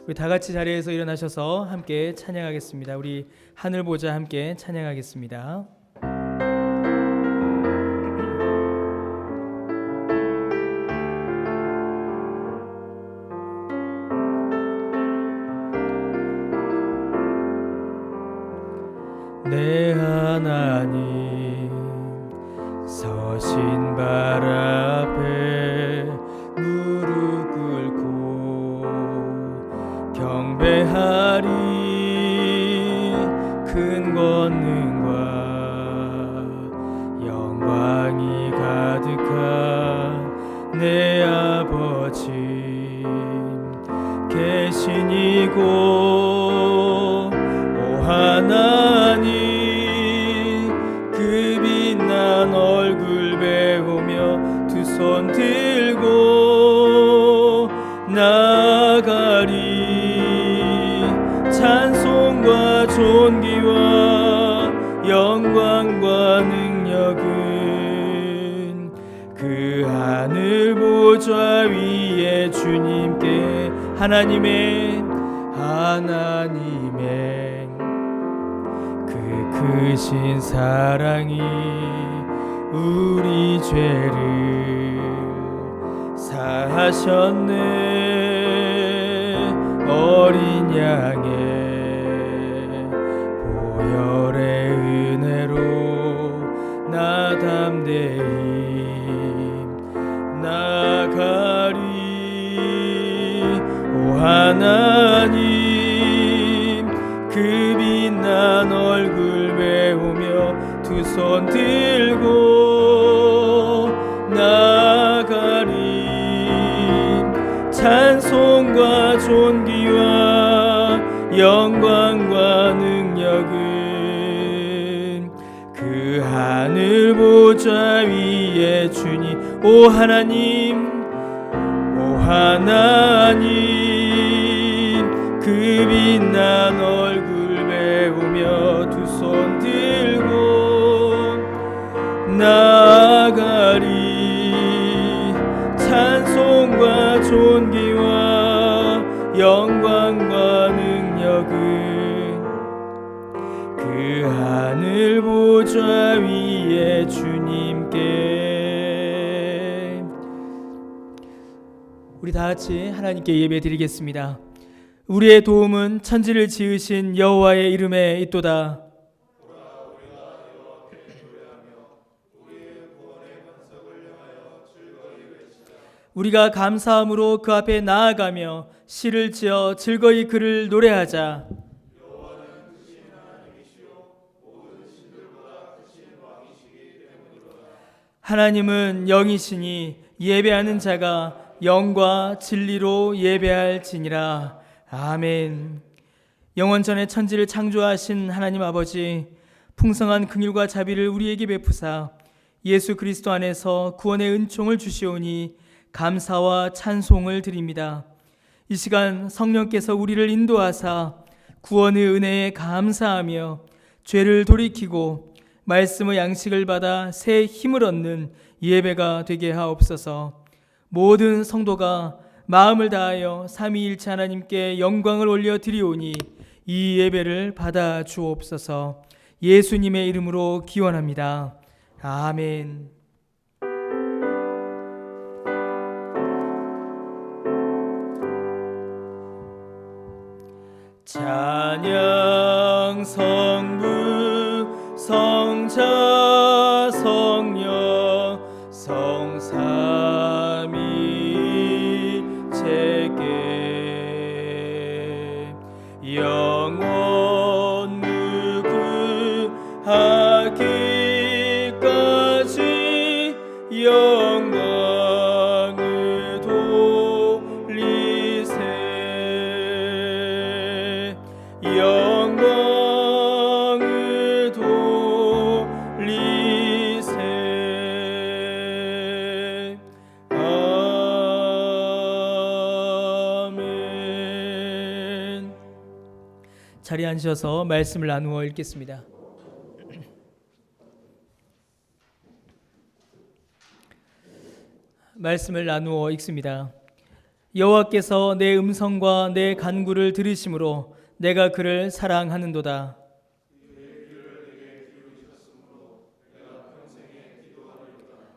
우리 다 같이 자리에서 일어나셔서 함께 찬양하겠습니다. 우리 하늘 보자 함께 찬양하겠습니다. 내 하나님 서신 발 앞에 무릎 꿇고 경배하리. 큰 권능과 영광이 가득한 내 아버지 계신 이곳 오 하나님 그 빛난 얼굴 배우며 두 손 들고 나가리. 찬송과 존귀와 영광과 능력은 그 하늘 보좌 위에 주님께 하나님의 그 크신 사랑이 우리 죄를 사하셨네. 어린 양의 보혈의 은혜로 나 담대히 나가리. 오 하나님 그 빛난 얼굴 배우며 두 손 들고 나가리. 찬송과 존귀와 영광과 능력은 그 하늘 보좌 위에 주니 오 하나님 그 빛난 얼굴 배우며 두 손 들고 나가리. 찬송과 존귀와 영광과 능력은 그 하늘 보좌 위에 주님께. 우리 다 같이 하나님께 예배 드리겠습니다. 우리의 도움은 천지를 지으신 여호와의 이름에 있도다. 우리가 감사함으로 그 앞에 나아가며 시를 지어 즐거이 그를 노래하자. 하나님은 영이시니 예배하는 자가 영과 진리로 예배할지니라. 아멘. 영원전에 천지를 창조하신 하나님 아버지, 풍성한 긍휼과 자비를 우리에게 베푸사 예수 그리스도 안에서 구원의 은총을 주시오니 감사와 찬송을 드립니다. 이 시간 성령께서 우리를 인도하사 구원의 은혜에 감사하며 죄를 돌이키고 말씀의 양식을 받아 새 힘을 얻는 예배가 되게 하옵소서. 모든 성도가 마음을 다하여 삼위일체 하나님께 영광을 올려 드리오니 이 예배를 받아 주옵소서. 예수님의 이름으로 기원합니다. 아멘. 찬양 성부 성자 성령 성삼위일체께 영원 무궁하기까지 영광을 돌리세. 영광을 돌리세. 아멘. 자리에 앉으셔서 말씀을 나누어 읽겠습니다. 말씀을 나누어 읽습니다. 여호와께서 내 음성과 내 간구를 들으심으로 내가 그를 사랑하는도다.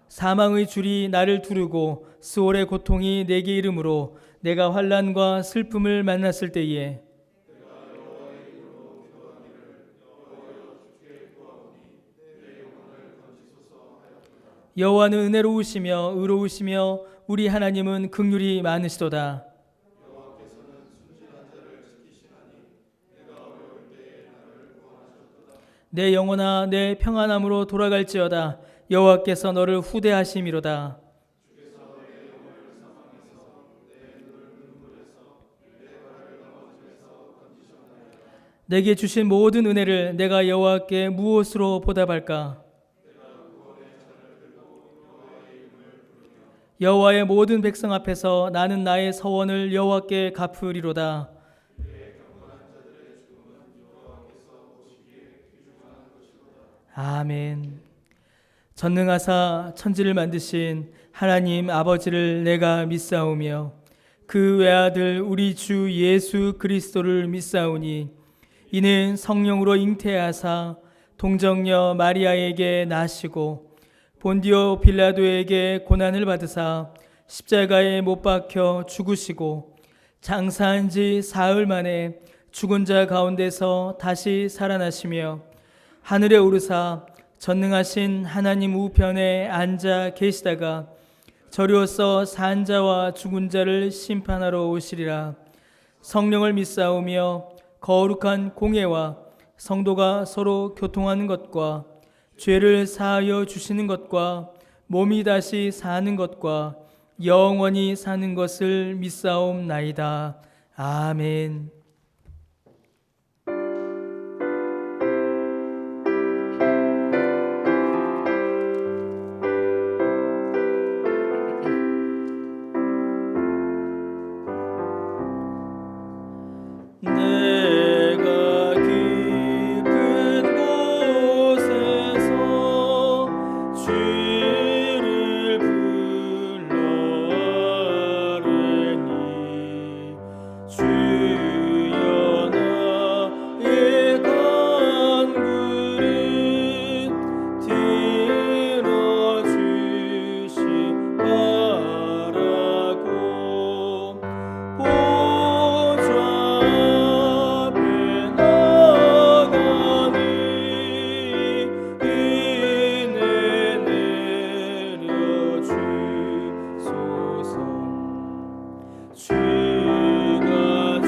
사망의 줄이 나를 두르고 스올의 고통이 내게 이름으로 내가 환난과 슬픔을 만났을 때에 여호와는 은혜로우시며 의로우시며 우리 하나님은 긍휼이 많으시도다. 내 영혼아 내 평안함으로 돌아갈지어다. 여호와께서 너를 후대하심이로다. 내게 주신 모든 은혜를 내가 여호와께 무엇으로 보답할까? 여호와의 모든 백성 앞에서 나는 나의 서원을 여호와께 갚으리로다. 아멘. 전능하사 천지를 만드신 하나님 아버지를 내가 믿사오며 그 외아들 우리 주 예수 그리스도를 믿사오니 이는 성령으로 잉태하사 동정녀 마리아에게 나시고 본디오 빌라도에게 고난을 받으사 십자가에 못 박혀 죽으시고 장사한 지 사흘 만에 죽은 자 가운데서 다시 살아나시며 하늘에 오르사 전능하신 하나님 우편에 앉아 계시다가 저리로서 산 자와 죽은 자를 심판하러 오시리라. 성령을 믿사오며 거룩한 공예와 성도가 서로 교통하는 것과 죄를 사하여 주시는 것과 몸이 다시 사는 것과 영원히 사는 것을 믿사옵나이다. 아멘. 내가 깊은 곳에서 주를 불러아뢰니 주여 나의 간구를 들어주시바라고 주가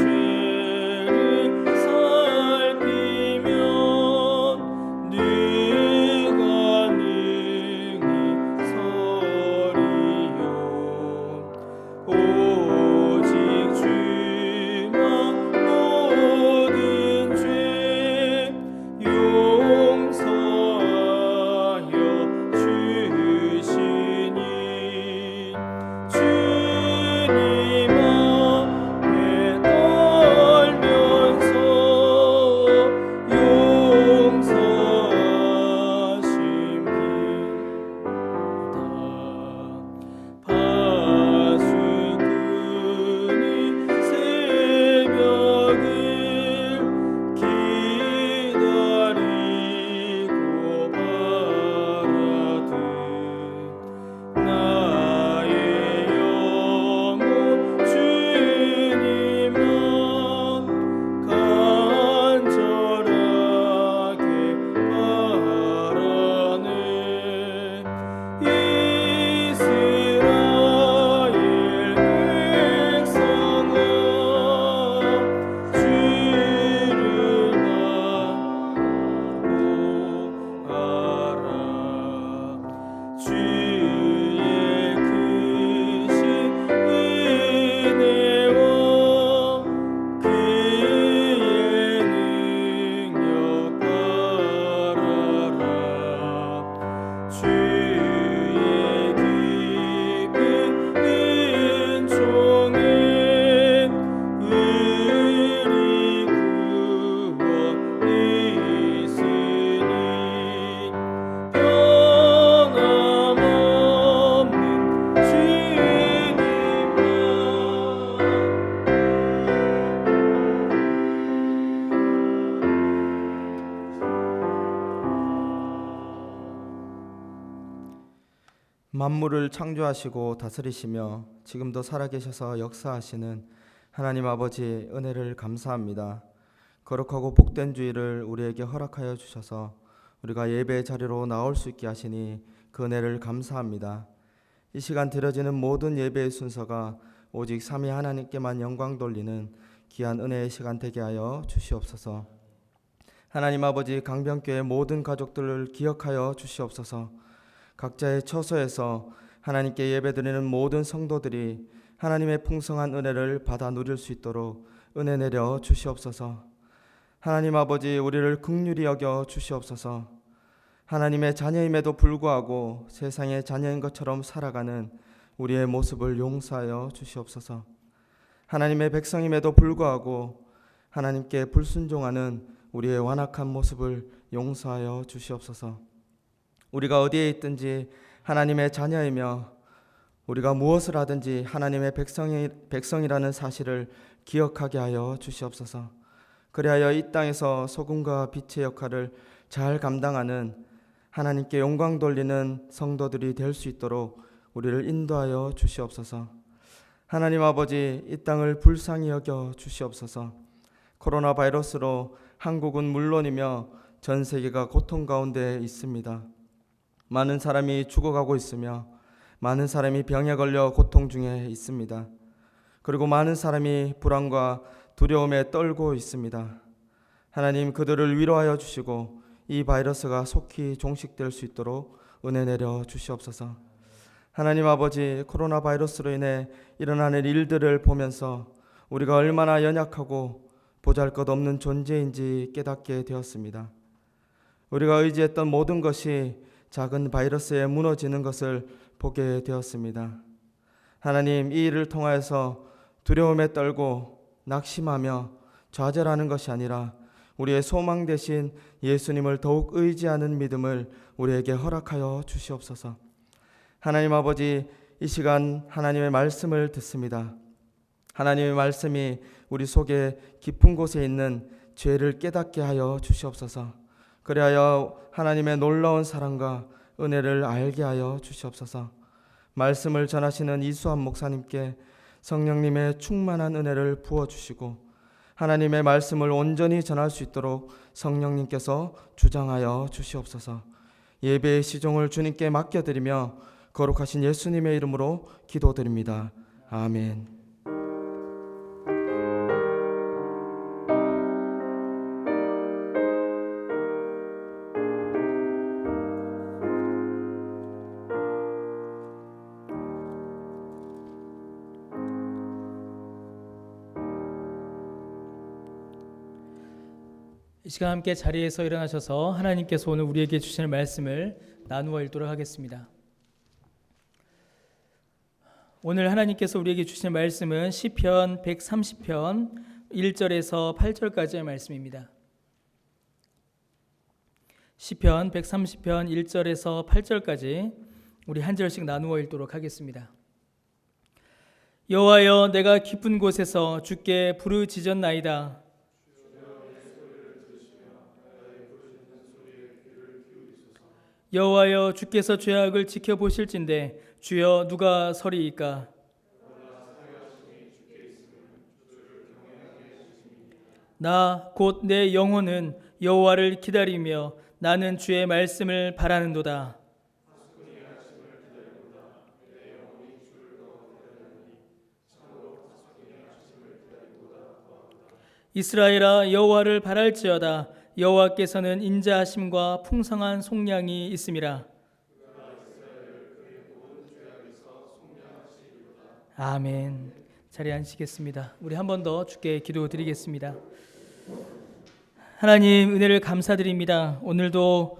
만물을 창조하시고 다스리시며 지금도 살아계셔서 역사하시는 하나님 아버지 은혜를 감사합니다. 거룩하고 복된 주일을 우리에게 허락하여 주셔서 우리가 예배 자리로 나올 수 있게 하시니 그 은혜를 감사합니다. 이 시간 드려지는 모든 예배의 순서가 오직 삼위 하나님께만 영광 돌리는 귀한 은혜의 시간 되게 하여 주시옵소서. 하나님 아버지 강변교회 모든 가족들을 기억하여 주시옵소서. 각자의 처소에서 하나님께 예배드리는 모든 성도들이 하나님의 풍성한 은혜를 받아 누릴 수 있도록 은혜 내려 주시옵소서. 하나님 아버지 우리를 긍휼히 여겨 주시옵소서. 하나님의 자녀임에도 불구하고 세상의 자녀인 것처럼 살아가는 우리의 모습을 용서하여 주시옵소서. 하나님의 백성임에도 불구하고 하나님께 불순종하는 우리의 완악한 모습을 용서하여 주시옵소서. 우리가 어디에 있든지 하나님의 자녀이며 우리가 무엇을 하든지 하나님의 백성이라는 사실을 기억하게 하여 주시옵소서. 그리하여 이 땅에서 소금과 빛의 역할을 잘 감당하는 하나님께 영광 돌리는 성도들이 될 수 있도록 우리를 인도하여 주시옵소서. 하나님 아버지 이 땅을 불쌍히 여겨 주시옵소서. 코로나 바이러스로 한국은 물론이며 전 세계가 고통 가운데 있습니다. 많은 사람이 죽어가고 있으며 많은 사람이 병에 걸려 고통 중에 있습니다. 그리고 많은 사람이 불안과 두려움에 떨고 있습니다. 하나님 그들을 위로하여 주시고 이 바이러스가 속히 종식될 수 있도록 은혜 내려 주시옵소서. 하나님 아버지 코로나 바이러스로 인해 일어나는 일들을 보면서 우리가 얼마나 연약하고 보잘것없는 존재인지 깨닫게 되었습니다. 우리가 의지했던 모든 것이 작은 바이러스에 무너지는 것을 보게 되었습니다. 하나님 이 일을 통하여서 두려움에 떨고 낙심하며 좌절하는 것이 아니라 우리의 소망 되신 예수님을 더욱 의지하는 믿음을 우리에게 허락하여 주시옵소서. 하나님 아버지 이 시간 하나님의 말씀을 듣습니다. 하나님의 말씀이 우리 속에 깊은 곳에 있는 죄를 깨닫게 하여 주시옵소서. 그리하여 하나님의 놀라운 사랑과 은혜를 알게 하여 주시옵소서. 말씀을 전하시는 이수환 목사님께 성령님의 충만한 은혜를 부어주시고 하나님의 말씀을 온전히 전할 수 있도록 성령님께서 주장하여 주시옵소서. 예배의 시종을 주님께 맡겨드리며 거룩하신 예수님의 이름으로 기도드립니다. 아멘. 이 시간 함께 자리에서 일어나셔서 하나님께서 오늘 우리에게 주시는 말씀을 나누어 읽도록 하겠습니다. 오늘 하나님께서 우리에게 주시는 말씀은 시편 130편 1절에서 8절까지의 말씀입니다. 시편 130편 1절에서 8절까지 우리 한 절씩 나누어 읽도록 하겠습니다. 여호와여 내가 깊은 곳에서 주께 부르짖었나이다. 여호와여 주께서 죄악을 지켜보실진대 주여 누가 서리이까. 나 곧 내 영혼은 여호와를 기다리며 나는 주의 말씀을 바라는도다. 이스라엘아 여호와를 바랄지어다. 여호와께서는 인자하심과 풍성한 속량이 있음이라. 아멘. 자리에 앉으시겠습니다. 우리 한 번 더 주께 기도드리겠습니다. 하나님 은혜를 감사드립니다. 오늘도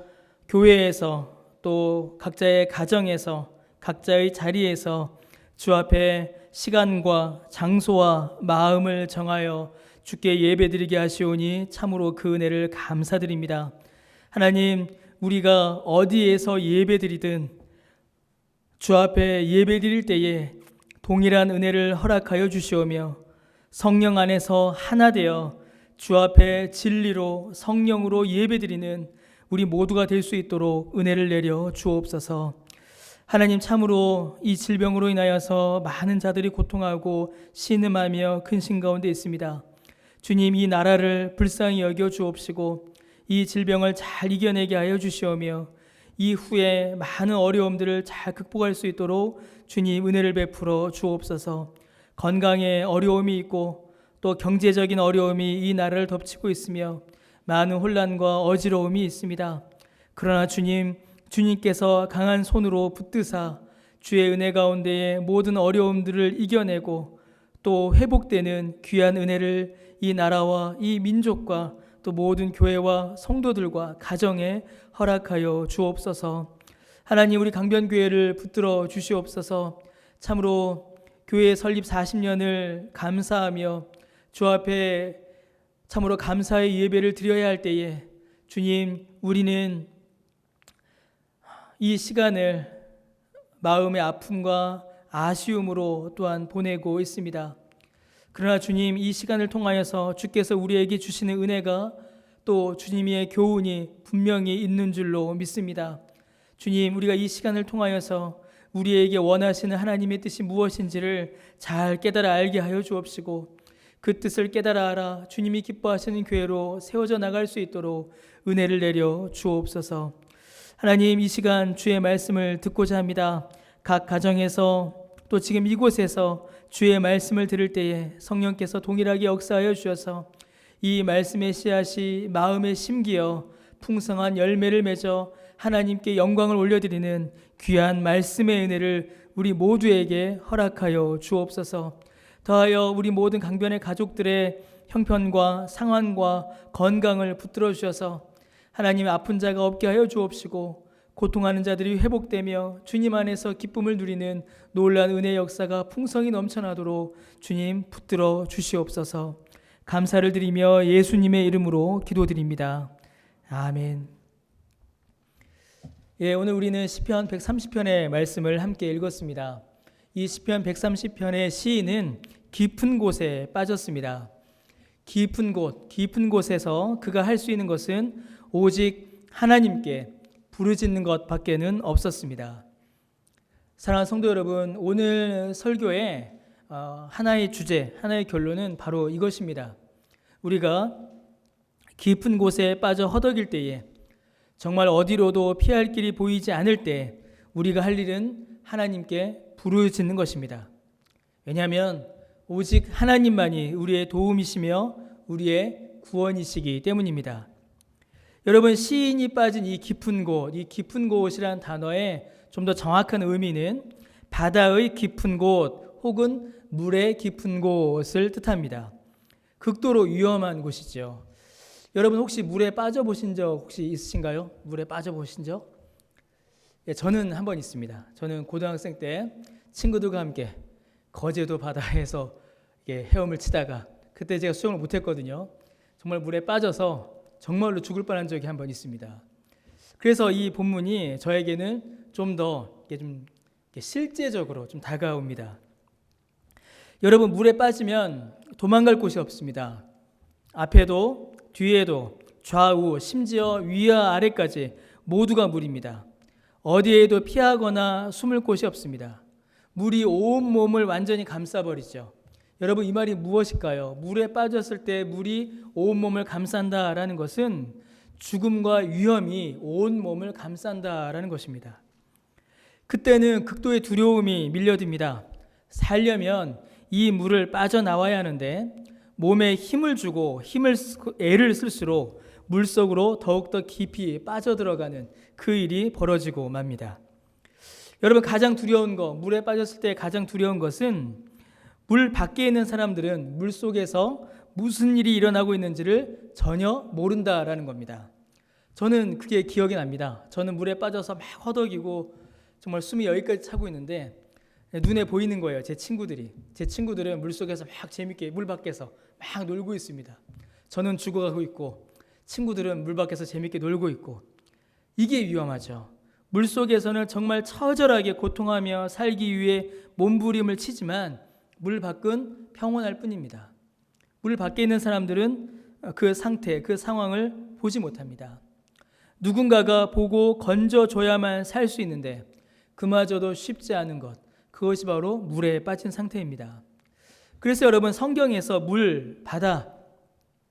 교회에서 또 각자의 가정에서 각자의 자리에서 주 앞에 시간과 장소와 마음을 정하여 주께 예배드리게 하시오니 참으로 그 은혜를 감사드립니다. 하나님 우리가 어디에서 예배드리든 주 앞에 예배드릴 때에 동일한 은혜를 허락하여 주시오며 성령 안에서 하나 되어 주 앞에 진리로 성령으로 예배드리는 우리 모두가 될 수 있도록 은혜를 내려 주옵소서. 하나님, 참으로 이 질병으로 인하여서 많은 자들이 고통하고 신음하며 근심 가운데 있습니다. 주님, 이 나라를 불쌍히 여겨 주옵시고 이 질병을 잘 이겨내게 하여 주시오며 이후에 많은 어려움들을 잘 극복할 수 있도록 주님 은혜를 베풀어 주옵소서. 건강에 어려움이 있고 또 경제적인 어려움이 이 나라를 덮치고 있으며 많은 혼란과 어지러움이 있습니다. 그러나 주님께서 강한 손으로 붙드사 주의 은혜 가운데에 모든 어려움들을 이겨내고 또 회복되는 귀한 은혜를 이 나라와 이 민족과 또 모든 교회와 성도들과 가정에 허락하여 주옵소서. 하나님, 우리 강변교회를 붙들어 주시옵소서. 참으로 교회 설립 40년을 감사하며 주 앞에 참으로 감사의 예배를 드려야 할 때에 주님, 우리는 이 시간을 마음의 아픔과 아쉬움으로 또한 보내고 있습니다. 그러나 주님, 이 시간을 통하여서 주께서 우리에게 주시는 은혜가 또 주님의 교훈이 분명히 있는 줄로 믿습니다. 주님, 우리가 이 시간을 통하여서 우리에게 원하시는 하나님의 뜻이 무엇인지를 잘 깨달아 알게 하여 주옵시고 그 뜻을 깨달아 알아 주님이 기뻐하시는 교회로 세워져 나갈 수 있도록 은혜를 내려 주옵소서. 하나님, 이 시간 주의 말씀을 듣고자 합니다. 각 가정에서 또 지금 이곳에서 주의 말씀을 들을 때에 성령께서 동일하게 역사하여 주셔서 이 말씀의 씨앗이 마음에 심기어 풍성한 열매를 맺어 하나님께 영광을 올려드리는 귀한 말씀의 은혜를 우리 모두에게 허락하여 주옵소서. 더하여 우리 모든 강변의 가족들의 형편과 상황과 건강을 붙들어 주셔서 하나님, 아픈 자가 없게 하여 주옵시고 고통하는 자들이 회복되며 주님 안에서 기쁨을 누리는 놀라운 은혜의 역사가 풍성히 넘쳐나도록 주님 붙들어 주시옵소서. 감사를 드리며 예수님의 이름으로 기도드립니다. 아멘. 오늘 우리는 시편 130편의 말씀을 함께 읽었습니다. 이 시편 130편의 시인은 깊은 곳에 빠졌습니다. 깊은 곳에서 그가 할 수 있는 것은 오직 하나님께 부르짖는 것밖에는 없었습니다. 사랑하는 성도 여러분, 오늘 설교의 하나의 주제, 하나의 결론은 바로 이것입니다. 우리가 깊은 곳에 빠져 허덕일 때에, 정말 어디로도 피할 길이 보이지 않을 때 우리가 할 일은 하나님께 부르짖는 것입니다. 왜냐하면 오직 하나님만이 우리의 도움이시며 우리의 구원이시기 때문입니다. 여러분, 시인이 빠진 이 깊은 곳이라는 단어의 좀 더 정확한 의미는 바다의 깊은 곳 혹은 물의 깊은 곳을 뜻합니다. 극도로 위험한 곳이죠. 여러분, 혹시 물에 빠져보신 적 혹시 있으신가요? 물에 빠져보신 적? 저는 한 번 있습니다. 저는 고등학생 때 친구들과 함께 거제도 바다에서 헤엄을 치다가 그때 제가 수영을 못했거든요. 정말 물에 빠져서 정말로 죽을 뻔한 적이 한 번 있습니다. 그래서 이 본문이 저에게는 좀 더 실제적으로 좀 다가옵니다. 여러분, 물에 빠지면 도망갈 곳이 없습니다. 앞에도 뒤에도 좌우 심지어 위와 아래까지 모두가 물입니다. 어디에도 피하거나 숨을 곳이 없습니다. 물이 온 몸을 완전히 감싸버리죠. 여러분, 이 말이 무엇일까요? 물에 빠졌을 때 물이 온 몸을 감싼다라는 것은 죽음과 위험이 온 몸을 감싼다라는 것입니다. 그때는 극도의 두려움이 밀려듭니다. 살려면 이 물을 빠져나와야 하는데 몸에 힘을 주고 애를 쓸수록 물속으로 더욱더 깊이 빠져들어가는 그 일이 벌어지고 맙니다. 여러분, 가장 두려운 것, 물에 빠졌을 때 가장 두려운 것은 물 밖에 있는 사람들은 물 속에서 무슨 일이 일어나고 있는지를 전혀 모른다라는 겁니다. 저는 그게 기억이 납니다. 저는 물에 빠져서 막 허덕이고 정말 숨이 여기까지 차고 있는데 눈에 보이는 거예요. 제 친구들은 물속에서 막 재밌게 물 밖에서 막 놀고 있습니다. 저는 죽어가고 있고 친구들은 물 밖에서 재밌게 놀고 있고, 이게 위험하죠. 물속에서는 정말 처절하게 고통하며 살기 위해 몸부림을 치지만 물 밖은 평온할 뿐입니다. 물 밖에 있는 사람들은 그 상태, 그 상황을 보지 못합니다. 누군가가 보고 건져줘야만 살 수 있는데 그마저도 쉽지 않은 것, 그것이 바로 물에 빠진 상태입니다. 그래서 여러분 성경에서 물, 바다,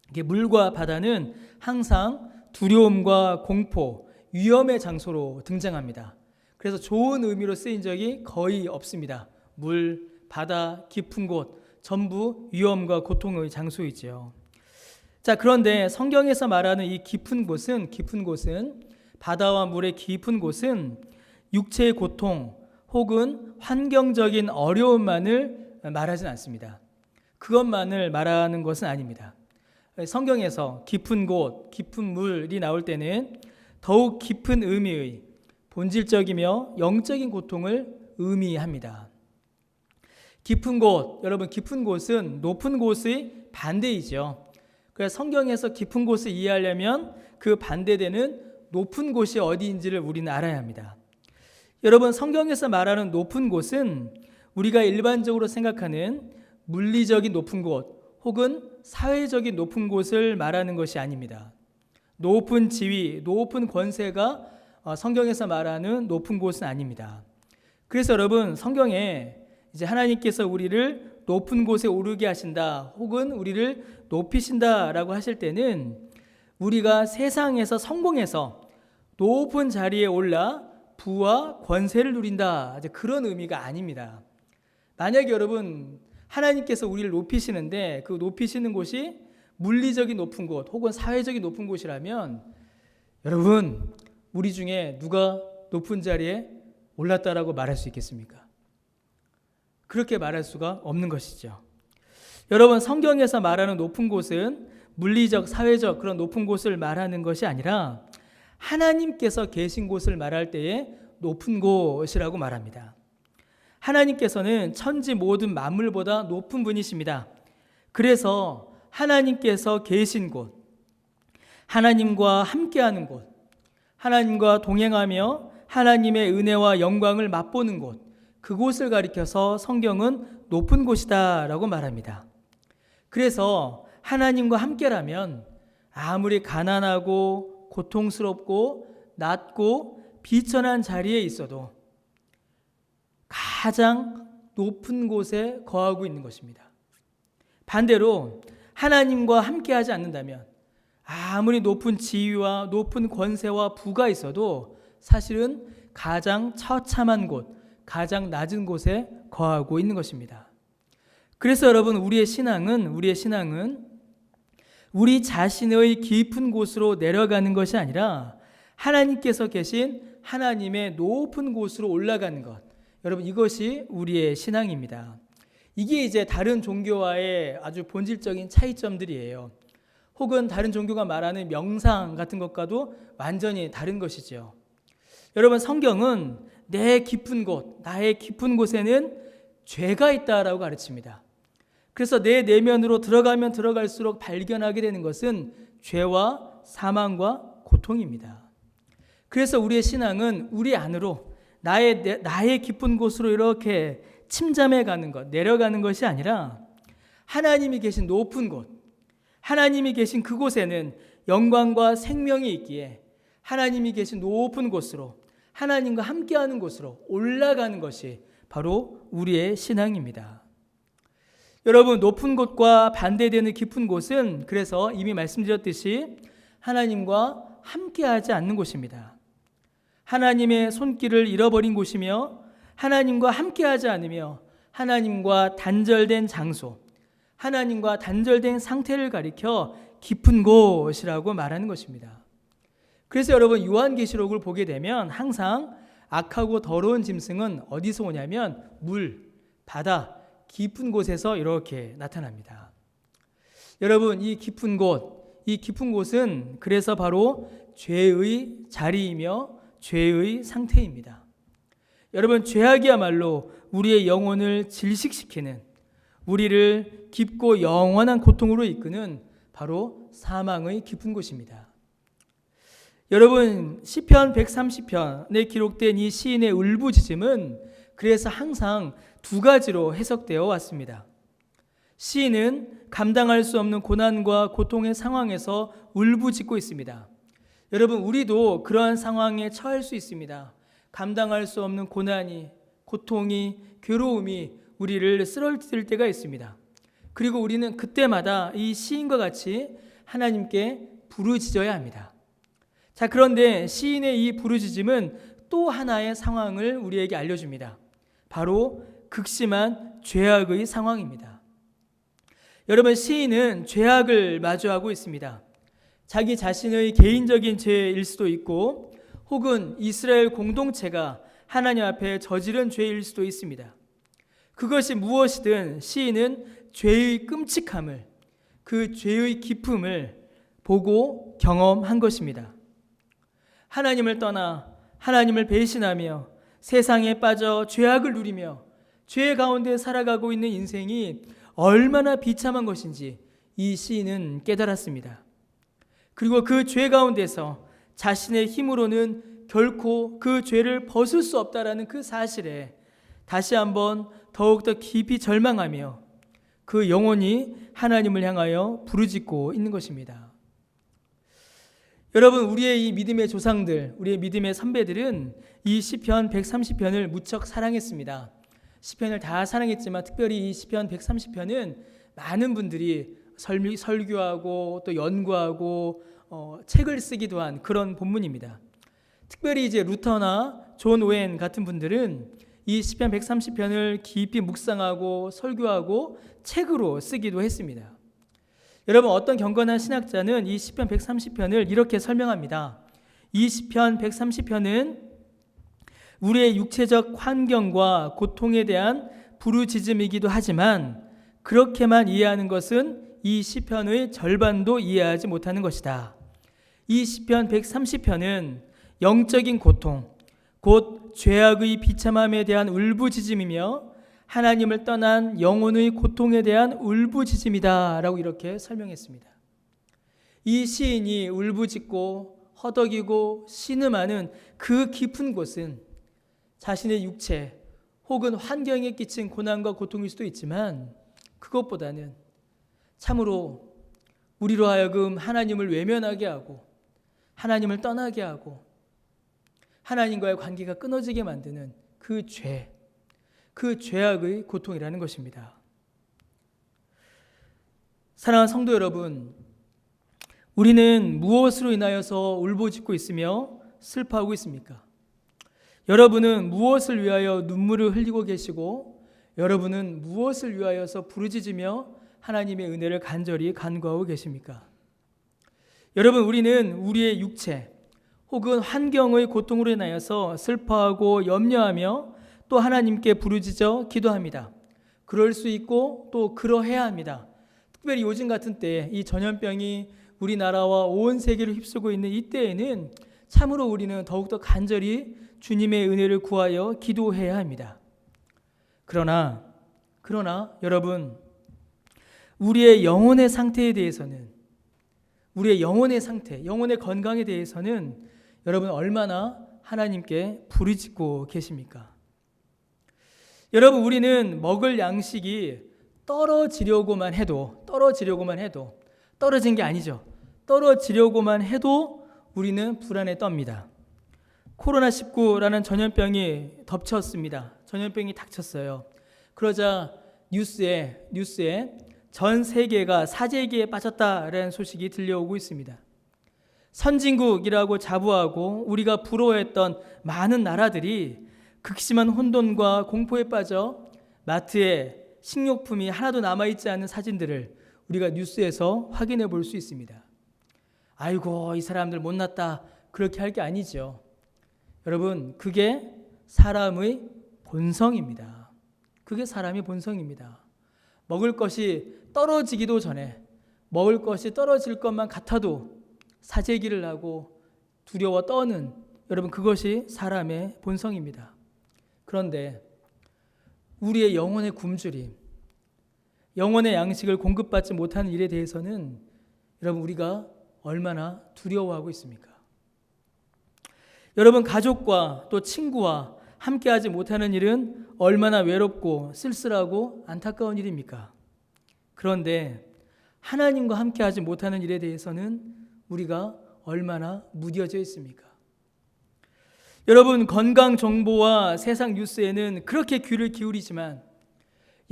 이게 물과 바다는 항상 두려움과 공포, 위험의 장소로 등장합니다. 그래서 좋은 의미로 쓰인 적이 거의 없습니다. 물, 바다, 깊은 곳 전부 위험과 고통의 장소이지요. 자, 그런데 성경에서 말하는 이 깊은 곳은 바다와 물의 깊은 곳은 육체의 고통 혹은 환경적인 어려움만을 말하진 않습니다. 그것만을 말하는 것은 아닙니다. 성경에서 깊은 곳, 깊은 물이 나올 때는 더욱 깊은 의미의 본질적이며 영적인 고통을 의미합니다. 깊은 곳, 여러분 깊은 곳은 높은 곳의 반대이죠. 그래서 성경에서 깊은 곳을 이해하려면 그 반대되는 높은 곳이 어디인지를 우리는 알아야 합니다. 여러분 성경에서 말하는 높은 곳은 우리가 일반적으로 생각하는 물리적인 높은 곳 혹은 사회적인 높은 곳을 말하는 것이 아닙니다. 높은 지위, 높은 권세가 성경에서 말하는 높은 곳은 아닙니다. 그래서 여러분 성경에 이제 하나님께서 우리를 높은 곳에 오르게 하신다 혹은 우리를 높이신다라고 하실 때는 우리가 세상에서 성공해서 높은 자리에 올라 부와 권세를 누린다 그런 의미가 아닙니다. 만약에 여러분 하나님께서 우리를 높이시는데 그 높이시는 곳이 물리적인 높은 곳 혹은 사회적인 높은 곳이라면 여러분 우리 중에 누가 높은 자리에 올랐다라고 말할 수 있겠습니까? 그렇게 말할 수가 없는 것이죠. 여러분 성경에서 말하는 높은 곳은 물리적, 사회적 그런 높은 곳을 말하는 것이 아니라 하나님께서 계신 곳을 말할 때에 높은 곳이라고 말합니다. 하나님께서는 천지 모든 만물보다 높은 분이십니다. 그래서 하나님께서 계신 곳, 하나님과 함께하는 곳, 하나님과 동행하며 하나님의 은혜와 영광을 맛보는 곳, 그곳을 가리켜서 성경은 높은 곳이다 라고 말합니다. 그래서 하나님과 함께라면 아무리 가난하고 고통스럽고 낮고 비천한 자리에 있어도 가장 높은 곳에 거하고 있는 것입니다. 반대로 하나님과 함께하지 않는다면 아무리 높은 지위와 높은 권세와 부가 있어도 사실은 가장 처참한 곳, 가장 낮은 곳에 거하고 있는 것입니다. 그래서 여러분 우리의 신앙은 우리 자신의 깊은 곳으로 내려가는 것이 아니라 하나님께서 계신 하나님의 높은 곳으로 올라가는 것. 여러분 이것이 우리의 신앙입니다. 이게 이제 다른 종교와의 아주 본질적인 차이점들이에요. 혹은 다른 종교가 말하는 명상 같은 것과도 완전히 다른 것이죠. 여러분 성경은 내 깊은 곳, 나의 깊은 곳에는 죄가 있다라고 가르칩니다. 그래서 내 내면으로 들어가면 들어갈수록 발견하게 되는 것은 죄와 사망과 고통입니다. 그래서 우리의 신앙은 우리 안으로 나의 깊은 곳으로 이렇게 침잠해 가는 것, 내려가는 것이 아니라 하나님이 계신 높은 곳, 하나님이 계신 그곳에는 영광과 생명이 있기에 하나님이 계신 높은 곳으로 하나님과 함께하는 곳으로 올라가는 것이 바로 우리의 신앙입니다. 여러분 높은 곳과 반대되는 깊은 곳은 그래서 이미 말씀드렸듯이 하나님과 함께하지 않는 곳입니다. 하나님의 손길을 잃어버린 곳이며 하나님과 함께하지 않으며 하나님과 단절된 장소, 하나님과 단절된 상태를 가리켜 깊은 곳이라고 말하는 것입니다. 그래서 여러분 요한계시록을 보게 되면 항상 악하고 더러운 짐승은 어디서 오냐면 물, 바다, 깊은 곳에서 이렇게 나타납니다. 여러분 이 깊은 곳은 그래서 바로 죄의 자리이며 죄의 상태입니다. 여러분 죄악이야말로 우리의 영혼을 질식시키는, 우리를 깊고 영원한 고통으로 이끄는 바로 사망의 깊은 곳입니다. 여러분 시편 130편에 기록된 이 시인의 울부짖음은 그래서 항상 두 가지로 해석되어 왔습니다. 시인은 감당할 수 없는 고난과 고통의 상황에서 울부짖고 있습니다. 여러분 우리도 그러한 상황에 처할 수 있습니다. 감당할 수 없는 고난이, 고통이, 괴로움이 우리를 쓰러뜨릴 때가 있습니다. 그리고 우리는 그때마다 이 시인과 같이 하나님께 부르짖어야 합니다. 자, 그런데 시인의 이 부르짖음은 또 하나의 상황을 우리에게 알려줍니다. 바로 극심한 죄악의 상황입니다. 여러분, 시인은 죄악을 마주하고 있습니다. 자기 자신의 개인적인 죄일 수도 있고 혹은 이스라엘 공동체가 하나님 앞에 저지른 죄일 수도 있습니다. 그것이 무엇이든 시인은 죄의 끔찍함을, 그 죄의 깊음을 보고 경험한 것입니다. 하나님을 떠나 하나님을 배신하며 세상에 빠져 죄악을 누리며 죄 가운데 살아가고 있는 인생이 얼마나 비참한 것인지 이 시인은 깨달았습니다. 그리고 그 죄 가운데서 자신의 힘으로는 결코 그 죄를 벗을 수 없다라는 그 사실에 다시 한번 더욱더 깊이 절망하며 그 영혼이 하나님을 향하여 부르짖고 있는 것입니다. 여러분, 우리의 이 믿음의 조상들, 우리의 믿음의 선배들은 이 시편 130편을 무척 사랑했습니다. 시편을 다 사랑했지만 특별히 이 시편 130편은 많은 분들이 설교하고 또 연구하고 책을 쓰기도 한 그런 본문입니다. 특별히 이제 루터나 존 오웬 같은 분들은 이 시편 130편을 깊이 묵상하고 설교하고 책으로 쓰기도 했습니다. 여러분, 어떤 경건한 신학자는 이 시편 130편을 이렇게 설명합니다. 이 시편 130편은 우리의 육체적 환경과 고통에 대한 부르짖음이기도 하지만 그렇게만 이해하는 것은 이 시편의 절반도 이해하지 못하는 것이다. 이 시편 130편은 영적인 고통, 곧 죄악의 비참함에 대한 울부짖음이며 하나님을 떠난 영혼의 고통에 대한 울부짖음이다 라고 이렇게 설명했습니다. 이 시인이 울부짖고 허덕이고 신음하는 그 깊은 곳은 자신의 육체 혹은 환경에 끼친 고난과 고통일 수도 있지만 그것보다는 참으로 우리로 하여금 하나님을 외면하게 하고 하나님을 떠나게 하고 하나님과의 관계가 끊어지게 만드는 그 죄, 그 죄악의 고통이라는 것입니다. 사랑하는 성도 여러분, 우리는 무엇으로 인하여서 울부짖고 있으며 슬퍼하고 있습니까? 여러분은 무엇을 위하여 눈물을 흘리고 계시고 여러분은 무엇을 위하여서 부르짖으며 하나님의 은혜를 간절히 간구하고 계십니까? 여러분, 우리는 우리의 육체 혹은 환경의 고통으로 인하여서 슬퍼하고 염려하며 또 하나님께 부르짖어 기도합니다. 그럴 수 있고 또 그러해야 합니다. 특별히 요즘 같은 때 이 전염병이 우리나라와 온 세계를 휩쓰고 있는 이때에는 참으로 우리는 더욱더 간절히 주님의 은혜를 구하여 기도해야 합니다. 그러나 여러분, 우리의 영혼의 상태에 대해서는, 우리의 영혼의 상태, 영혼의 건강에 대해서는 여러분 얼마나 하나님께 부르짖고 계십니까? 여러분, 우리는 먹을 양식이 떨어지려고만 해도 떨어진 게 아니죠. 떨어지려고만 해도 우리는 불안에 떱니다. 코로나19라는 전염병이 덮쳤습니다. 전염병이 닥쳤어요. 그러자 뉴스에 전 세계가 사재기에 빠졌다라는 소식이 들려오고 있습니다. 선진국이라고 자부하고 우리가 부러워했던 많은 나라들이 극심한 혼돈과 공포에 빠져 마트에 식료품이 하나도 남아있지 않은 사진들을 우리가 뉴스에서 확인해 볼 수 있습니다. 아이고, 이 사람들 못났다, 그렇게 할 게 아니죠. 여러분, 그게 사람의 본성입니다. 그게 사람의 본성입니다. 먹을 것이 떨어지기도 전에 먹을 것이 떨어질 것만 같아도 사재기를 하고 두려워 떠는, 여러분, 그것이 사람의 본성입니다. 그런데 우리의 영혼의 굶주림, 영혼의 양식을 공급받지 못하는 일에 대해서는 여러분, 우리가 얼마나 두려워하고 있습니까? 여러분, 가족과 또 친구와 함께하지 못하는 일은 얼마나 외롭고 쓸쓸하고 안타까운 일입니까? 그런데 하나님과 함께하지 못하는 일에 대해서는 우리가 얼마나 무뎌져 있습니까? 여러분, 건강 정보와 세상 뉴스에는 그렇게 귀를 기울이지만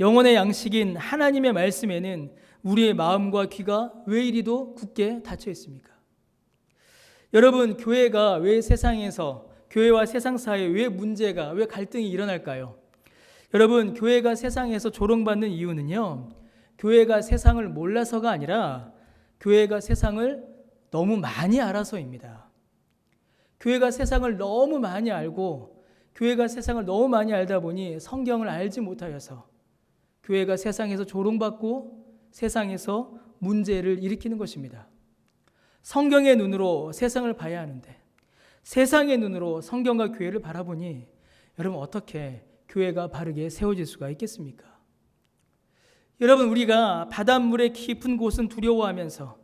영혼의 양식인 하나님의 말씀에는 우리의 마음과 귀가 왜 이리도 굳게 닫혀 있습니까? 여러분, 교회가 왜 세상에서, 교회와 세상 사이에 왜 문제가, 왜 갈등이 일어날까요? 여러분, 교회가 세상에서 조롱받는 이유는요, 교회가 세상을 몰라서가 아니라 교회가 세상을 너무 많이 알아서입니다. 교회가 세상을 너무 많이 알고 교회가 세상을 너무 많이 알다 보니 성경을 알지 못하여서 교회가 세상에서 조롱받고 세상에서 문제를 일으키는 것입니다. 성경의 눈으로 세상을 봐야 하는데 세상의 눈으로 성경과 교회를 바라보니 여러분, 어떻게 교회가 바르게 세워질 수가 있겠습니까? 여러분, 우리가 바닷물의 깊은 곳은 두려워하면서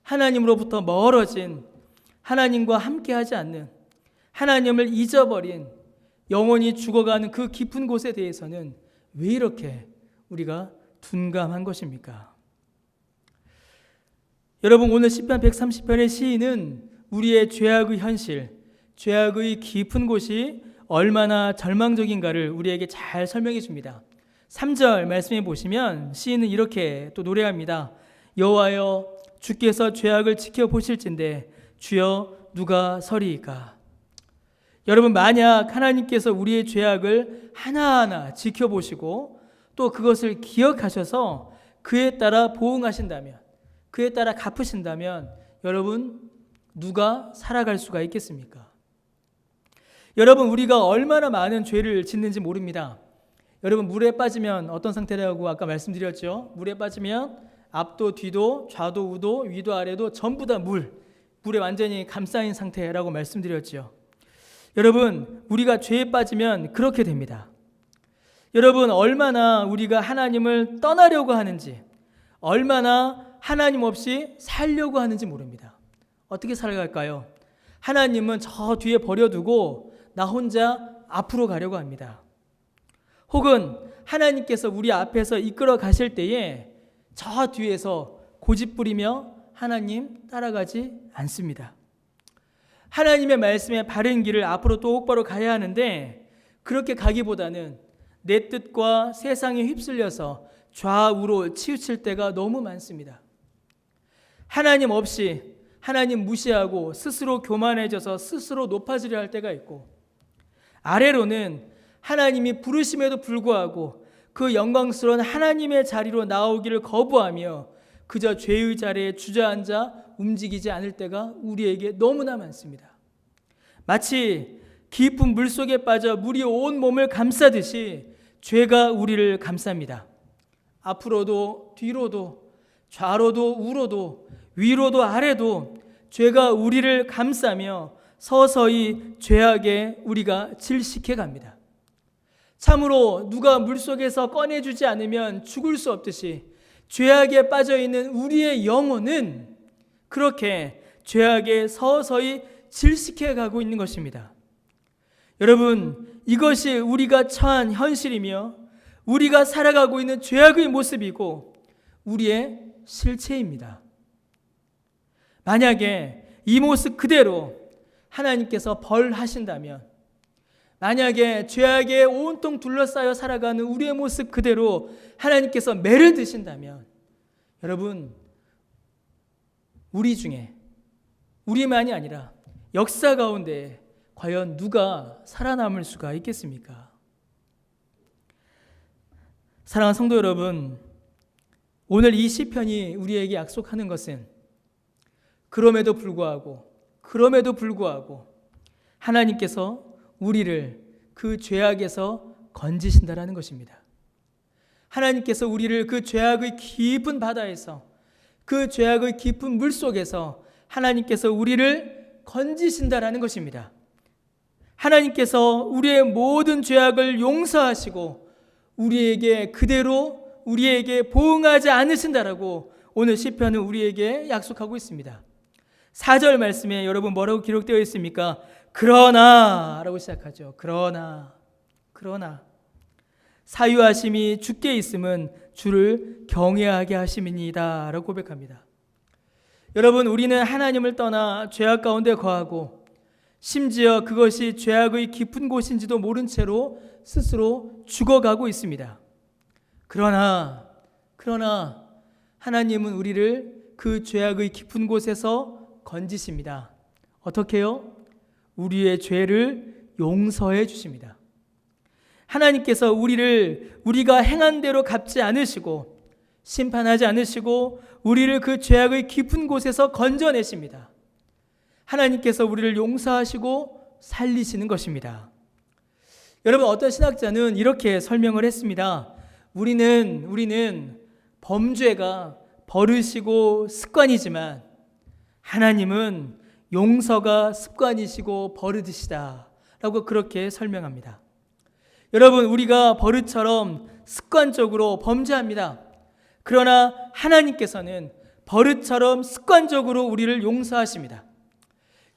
하나님으로부터 멀어진, 하나님과 함께하지 않는, 하나님을 잊어버린, 영혼이 죽어가는 그 깊은 곳에 대해서는 왜 이렇게 우리가 둔감한 것입니까? 여러분, 오늘 시편 130편의 시인은 우리의 죄악의 현실, 죄악의 깊은 곳이 얼마나 절망적인가를 우리에게 잘 설명해 줍니다. 3절 말씀해 보시면 시인은 이렇게 또 노래합니다. 여호와여, 주께서 죄악을 지켜보실진데 주여 누가 서리이까? 여러분, 만약 하나님께서 우리의 죄악을 하나하나 지켜보시고 또 그것을 기억하셔서 그에 따라 보응하신다면, 그에 따라 갚으신다면 여러분, 누가 살아갈 수가 있겠습니까? 여러분, 우리가 얼마나 많은 죄를 짓는지 모릅니다. 여러분, 물에 빠지면 어떤 상태라고 아까 말씀드렸죠? 물에 빠지면 앞도 뒤도 좌도 우도 위도 아래도 전부 다 물에 완전히 감싸인 상태라고 말씀드렸죠. 여러분, 우리가 죄에 빠지면 그렇게 됩니다. 여러분, 얼마나 우리가 하나님을 떠나려고 하는지, 얼마나 하나님 없이 살려고 하는지 모릅니다. 어떻게 살아갈까요? 하나님은 저 뒤에 버려두고 나 혼자 앞으로 가려고 합니다. 혹은 하나님께서 우리 앞에서 이끌어 가실 때에 저 뒤에서 고집 부리며 하나님 따라가지 않습니다. 하나님의 말씀에 바른 길을 앞으로 똑바로 가야 하는데 그렇게 가기보다는 내 뜻과 세상에 휩쓸려서 좌우로 치우칠 때가 너무 많습니다. 하나님 없이, 하나님 무시하고 스스로 교만해져서 스스로 높아지려 할 때가 있고, 아래로는 하나님이 부르심에도 불구하고 그 영광스러운 하나님의 자리로 나오기를 거부하며 그저 죄의 자리에 주저앉아 움직이지 않을 때가 우리에게 너무나 많습니다. 마치 깊은 물속에 빠져 물이 온 몸을 감싸듯이 죄가 우리를 감쌉니다. 앞으로도 뒤로도 좌로도 우로도 위로도 아래도 죄가 우리를 감싸며 서서히 죄악에 우리가 질식해 갑니다. 참으로 누가 물속에서 꺼내주지 않으면 죽을 수 없듯이 죄악에 빠져있는 우리의 영혼은 그렇게 죄악에 서서히 질식해 가고 있는 것입니다. 여러분, 이것이 우리가 처한 현실이며 우리가 살아가고 있는 죄악의 모습이고 우리의 실체입니다. 만약에 이 모습 그대로 하나님께서 벌하신다면, 만약에 죄악에 온통 둘러싸여 살아가는 우리의 모습 그대로 하나님께서 매를 드신다면 여러분, 우리 중에, 우리만이 아니라 역사 가운데 과연 누가 살아남을 수가 있겠습니까? 사랑하는 성도 여러분, 오늘 이 시편이 우리에게 약속하는 것은 그럼에도 불구하고 하나님께서 우리를 그 죄악에서 건지신다라는 것입니다. 하나님께서 우리를 그 죄악의 깊은 바다에서, 그 죄악의 깊은 물속에서 하나님께서 우리를 건지신다라는 것입니다. 하나님께서 우리의 모든 죄악을 용서하시고 우리에게 그대로 우리에게 보응하지 않으신다라고 오늘 시편은 우리에게 약속하고 있습니다. 4절 말씀에 여러분 뭐라고 기록되어 있습니까? 그러나 라고 시작하죠. 그러나 사유하심이 주께 있음은 주를 경외하게 하심이니이다 라고 고백합니다. 여러분, 우리는 하나님을 떠나 죄악 가운데 거하고 심지어 그것이 죄악의 깊은 곳인지도 모른 채로 스스로 죽어가고 있습니다. 그러나 하나님은 우리를 그 죄악의 깊은 곳에서 건지십니다. 어떻게요? 우리의 죄를 용서해 주십니다. 하나님께서 우리가 행한 대로 갚지 않으시고 심판하지 않으시고 우리를 그 죄악의 깊은 곳에서 건져내십니다. 하나님께서 우리를 용서하시고 살리시는 것입니다. 여러분, 어떤 신학자는 이렇게 설명을 했습니다. 우리는 범죄가 버릇이고 습관이지만 하나님은 용서가 습관이시고 버릇이시다 라고 그렇게 설명합니다. 여러분, 우리가 버릇처럼 습관적으로 범죄합니다. 그러나 하나님께서는 버릇처럼 습관적으로 우리를 용서하십니다.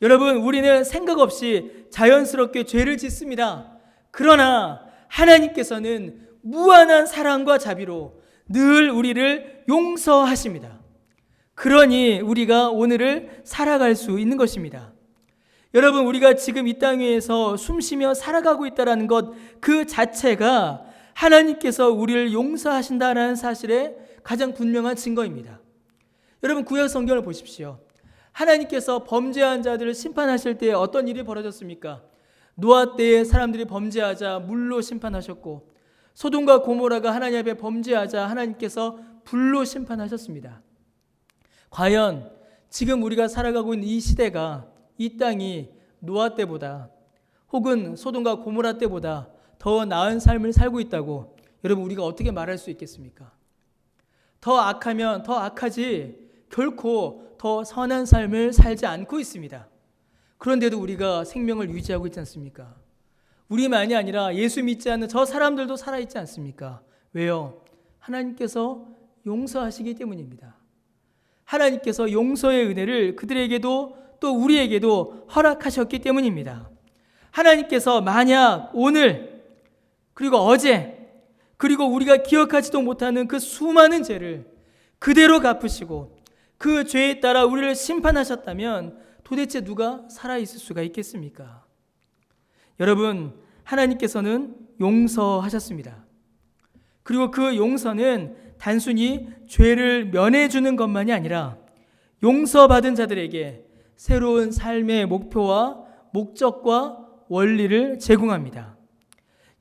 여러분, 우리는 생각 없이 자연스럽게 죄를 짓습니다. 그러나 하나님께서는 무한한 사랑과 자비로 늘 우리를 용서하십니다. 그러니 우리가 오늘을 살아갈 수 있는 것입니다. 여러분, 우리가 지금 이 땅 위에서 숨쉬며 살아가고 있다는 것 그 자체가 하나님께서 우리를 용서하신다는 사실의 가장 분명한 증거입니다. 여러분, 구약 성경을 보십시오. 하나님께서 범죄한 자들을 심판하실 때 어떤 일이 벌어졌습니까? 노아 때에 사람들이 범죄하자 물로 심판하셨고, 소돔과 고모라가 하나님 앞에 범죄하자 하나님께서 불로 심판하셨습니다. 과연 지금 우리가 살아가고 있는 이 시대가, 이 땅이 노아 때보다 혹은 소돔과 고모라 때보다 더 나은 삶을 살고 있다고 여러분, 우리가 어떻게 말할 수 있겠습니까? 더 악하면 더 악하지 결코 더 선한 삶을 살지 않고 있습니다. 그런데도 우리가 생명을 유지하고 있지 않습니까? 우리만이 아니라 예수 믿지 않는 저 사람들도 살아있지 않습니까? 왜요? 하나님께서 용서하시기 때문입니다. 하나님께서 용서의 은혜를 그들에게도 또 우리에게도 허락하셨기 때문입니다. 하나님께서 만약 오늘 그리고 어제 그리고 우리가 기억하지도 못하는 그 수많은 죄를 그대로 갚으시고 그 죄에 따라 우리를 심판하셨다면 도대체 누가 살아있을 수가 있겠습니까? 여러분, 하나님께서는 용서하셨습니다. 그리고 그 용서는 단순히 죄를 면해주는 것만이 아니라 용서받은 자들에게 새로운 삶의 목표와 목적과 원리를 제공합니다.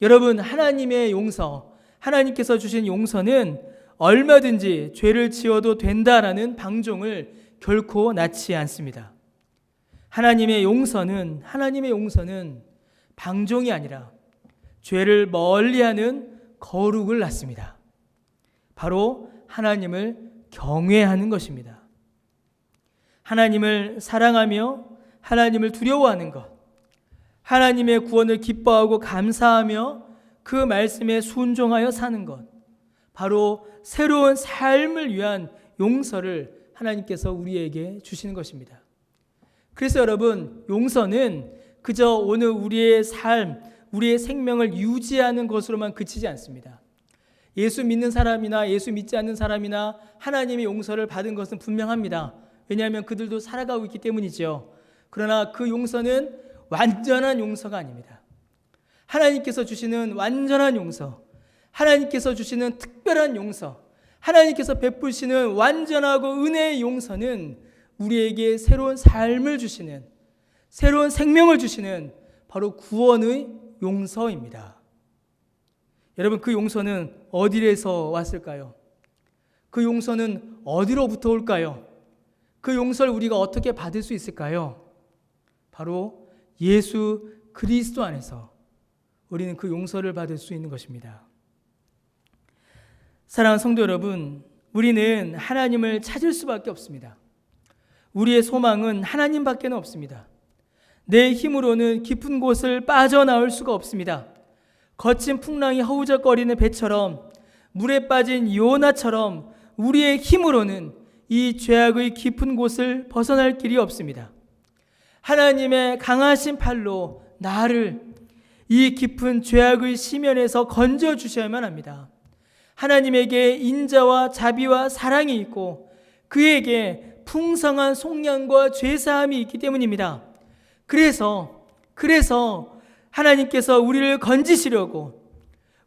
여러분, 하나님의 용서, 하나님께서 주신 용서는 얼마든지 죄를 지어도 된다라는 방종을 결코 낳지 않습니다. 하나님의 용서는 방종이 아니라 죄를 멀리하는 거룩을 낳습니다. 바로 하나님을 경외하는 것입니다. 하나님을 사랑하며 하나님을 두려워하는 것, 하나님의 구원을 기뻐하고 감사하며 그 말씀에 순종하여 사는 것, 바로 새로운 삶을 위한 용서를 하나님께서 우리에게 주시는 것입니다. 그래서 여러분, 용서는 그저 오늘 우리의 삶, 우리의 생명을 유지하는 것으로만 그치지 않습니다. 예수 믿는 사람이나 예수 믿지 않는 사람이나 하나님의 용서를 받은 것은 분명합니다. 왜냐하면 그들도 살아가고 있기 때문이죠. 그러나 그 용서는 완전한 용서가 아닙니다. 하나님께서 주시는 완전한 용서, 하나님께서 주시는 특별한 용서, 하나님께서 베푸시는 완전하고 은혜의 용서는 우리에게 새로운 삶을 주시는, 새로운 생명을 주시는 바로 구원의 용서입니다. 여러분, 그 용서는 어디에서 왔을까요? 그 용서는 어디로부터 올까요? 그 용서를 우리가 어떻게 받을 수 있을까요? 바로 예수 그리스도 안에서 우리는 그 용서를 받을 수 있는 것입니다. 사랑하는 성도 여러분, 우리는 하나님을 찾을 수밖에 없습니다. 우리의 소망은 하나님밖에 없습니다. 내 힘으로는 깊은 곳을 빠져나올 수가 없습니다. 거친 풍랑이 허우적거리는 배처럼, 물에 빠진 요나처럼 우리의 힘으로는 이 죄악의 깊은 곳을 벗어날 길이 없습니다. 하나님의 강하신 팔로 나를 이 깊은 죄악의 심연에서 건져주셔야만 합니다. 하나님에게 인자와 자비와 사랑이 있고 그에게 풍성한 속량과 죄사함이 있기 때문입니다. 그래서 하나님께서 우리를 건지시려고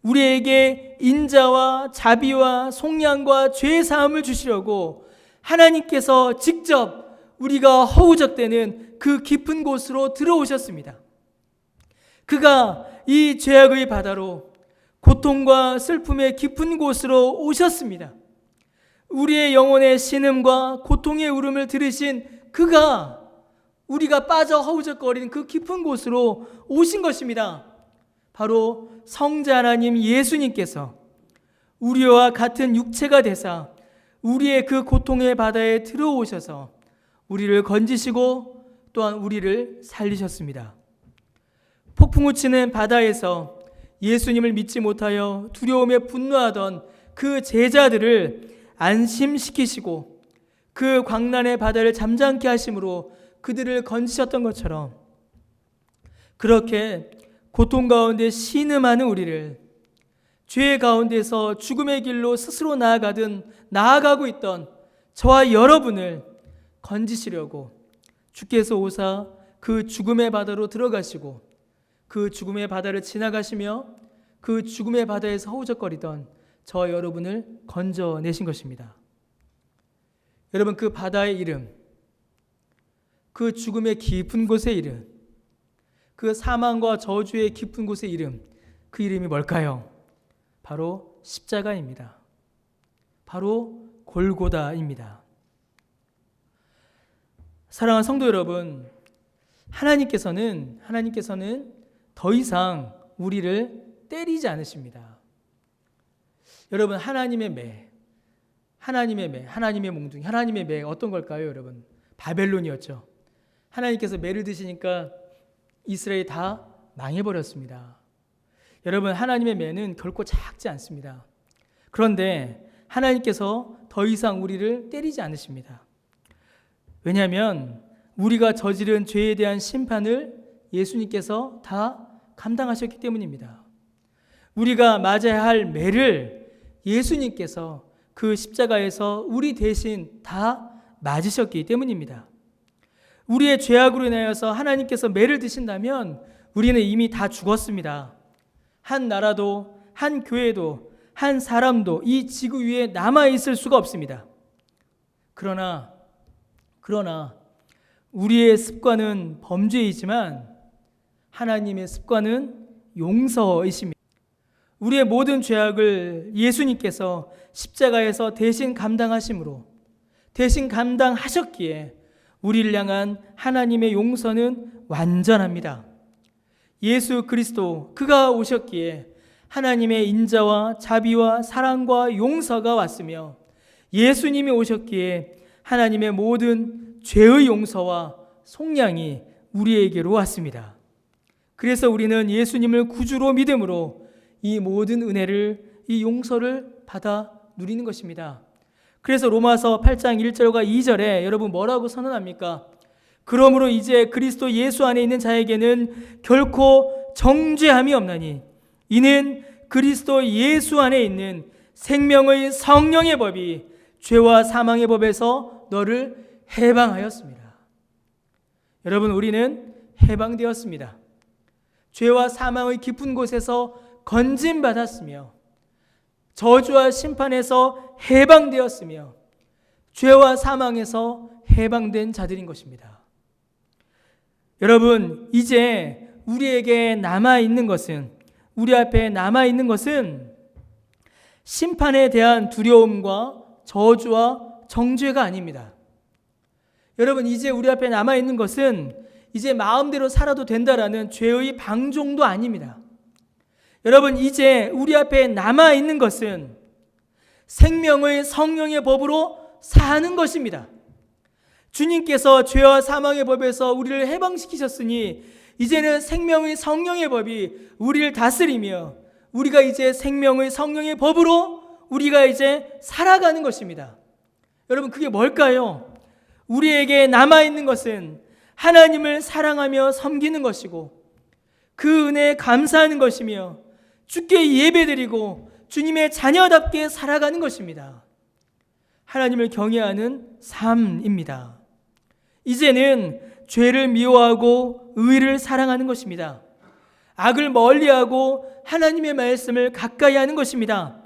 우리에게 인자와 자비와 속량과 죄 사함을 주시려고 하나님께서 직접 우리가 허우적대는 그 깊은 곳으로 들어오셨습니다. 그가 이 죄악의 바다로 고통과 슬픔의 깊은 곳으로 오셨습니다. 우리의 영혼의 신음과 고통의 울음을 들으신 그가 우리가 빠져 허우적거리는 그 깊은 곳으로 오신 것입니다. 바로 성자 하나님 예수님께서 우리와 같은 육체가 되사 우리의 그 고통의 바다에 들어오셔서 우리를 건지시고 또한 우리를 살리셨습니다. 폭풍우 치는 바다에서 예수님을 믿지 못하여 두려움에 분노하던 그 제자들을 안심시키시고 그 광란의 바다를 잠잠케 하심으로 그들을 건지셨던 것처럼 그렇게 고통 가운데 신음하는 우리를 죄 가운데서 죽음의 길로 스스로 나아가고 있던 저와 여러분을 건지시려고 주께서 오사 그 죽음의 바다로 들어가시고 그 죽음의 바다를 지나가시며 그 죽음의 바다에서 허우적거리던 저와 여러분을 건져내신 것입니다. 여러분, 그 바다의 이름, 그 죽음의 깊은 곳의 이름, 그 사망과 저주의 깊은 곳의 이름, 그 이름이 뭘까요? 바로 십자가입니다. 바로 골고다입니다. 사랑하는 성도 여러분, 하나님께서는 더 이상 우리를 때리지 않으십니다. 여러분, 하나님의 매, 하나님의 몽둥이, 하나님의 매 어떤 걸까요, 여러분? 바벨론이었죠. 하나님께서 매를 드시니까 이스라엘이 다 망해버렸습니다. 여러분, 하나님의 매는 결코 작지 않습니다. 그런데 하나님께서 더 이상 우리를 때리지 않으십니다. 왜냐하면 우리가 저지른 죄에 대한 심판을 예수님께서 다 감당하셨기 때문입니다. 우리가 맞아야 할 매를 예수님께서 그 십자가에서 우리 대신 다 맞으셨기 때문입니다. 우리의 죄악으로 인하여서 하나님께서 매를 드신다면 우리는 이미 다 죽었습니다. 한 나라도, 한 교회도, 한 사람도 이 지구 위에 남아있을 수가 없습니다. 그러나 우리의 습관은 범죄이지만 하나님의 습관은 용서이십니다. 우리의 모든 죄악을 예수님께서 십자가에서 대신 감당하셨기에 우리를 향한 하나님의 용서는 완전합니다. 예수 그리스도, 그가 오셨기에 하나님의 인자와 자비와 사랑과 용서가 왔으며 예수님이 오셨기에 하나님의 모든 죄의 용서와 속량이 우리에게로 왔습니다. 그래서 우리는 예수님을 구주로 믿음으로 이 모든 은혜를, 이 용서를 받아 누리는 것입니다. 그래서 로마서 8장 1절과 2절에 여러분 뭐라고 선언합니까? 그러므로 이제 그리스도 예수 안에 있는 자에게는 결코 정죄함이 없나니 이는 그리스도 예수 안에 있는 생명의 성령의 법이 죄와 사망의 법에서 너를 해방하였습니다. 여러분, 우리는 해방되었습니다. 죄와 사망의 깊은 곳에서 건짐받았으며 저주와 심판에서 해방되었으며 죄와 사망에서 해방된 자들인 것입니다. 여러분, 이제 우리에게 남아있는 것은, 우리 앞에 남아있는 것은 심판에 대한 두려움과 저주와 정죄가 아닙니다. 여러분, 이제 우리 앞에 남아있는 것은 이제 마음대로 살아도 된다라는 죄의 방종도 아닙니다. 여러분, 이제 우리 앞에 남아있는 것은 생명의 성령의 법으로 사는 것입니다. 주님께서 죄와 사망의 법에서 우리를 해방시키셨으니 이제는 생명의 성령의 법이 우리를 다스리며 우리가 이제 생명의 성령의 법으로 우리가 이제 살아가는 것입니다. 여러분, 그게 뭘까요? 우리에게 남아있는 것은 하나님을 사랑하며 섬기는 것이고 그 은혜에 감사하는 것이며 주께 예배드리고 주님의 자녀답게 살아가는 것입니다. 하나님을 경외하는 삶입니다. 이제는 죄를 미워하고 의를 사랑하는 것입니다. 악을 멀리하고 하나님의 말씀을 가까이 하는 것입니다.